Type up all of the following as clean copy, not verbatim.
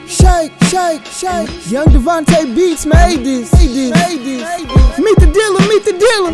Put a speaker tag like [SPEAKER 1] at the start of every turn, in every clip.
[SPEAKER 1] Shake, shake, shake. Young Devontae Beats made this. Meet the dealer, meet the dealer.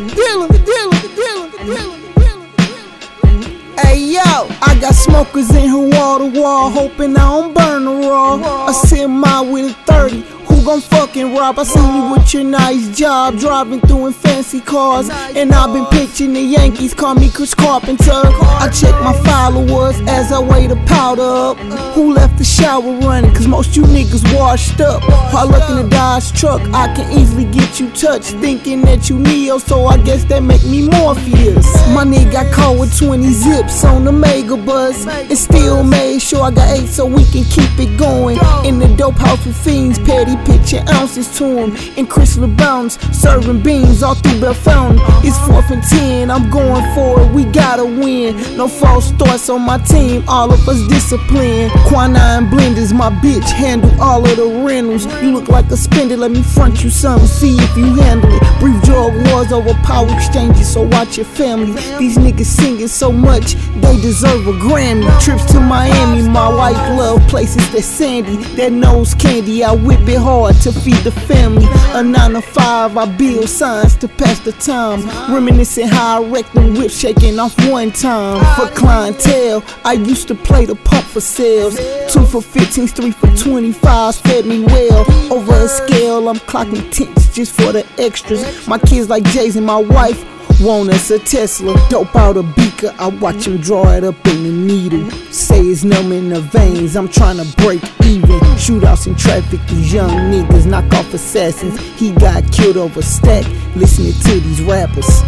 [SPEAKER 1] Hey yo, I got smokers in here wall to wall, hoping I don't burn the raw. I send my with a 30. Who gon' fucking rob? I seen you with your nice job, driving through in fancy cars, and I've been pitching the Yankees, call me Chris Carpenter. I check my followers as I weigh the powder up. Who left the shower running? Cause most you niggas washed up. While looking at Dodge truck, I can easily get you touched, thinking that you Neo, so I guess that make me Morpheus. My nigga got caught with 20 zips on the mega bus, and still made sure I got 8 so we can keep it going. In the dope house with fiends, petty pitching ounces to him in Chrysler Bounds, serving beans all through Bell Fountain. It's 4th and 10, I'm going for it, we gotta win. No false starts on my team, all of us disciplined. Quinine blenders, my bitch, handle all of the rentals. You look like a spender, let me front you something, see if you handle it. Brief drug wars over power exchanges, so watch your family. These niggas singing so much, they deserve a Grammy. Trips to Miami, my wife love places that sandy, that nose candy, I whip it hard to feed the family. A 9 to 5, I build signs to pass the time. Reminiscing how I wrecked them whips, shaking off one time. For clientele, I used to play the pump for sales. 2 for 15s, 3 for 25s, fed me well. Over a scale, I'm clocking tenths just for the extras. My kids like Jay's and my wife want us a Tesla. Dope out a beaker, I watch him draw it up in the needle. Say it's numb in the veins, I'm trying to break even. Shootouts in traffic, these young niggas knock off assassins. He got killed over stack, listening to these rappers.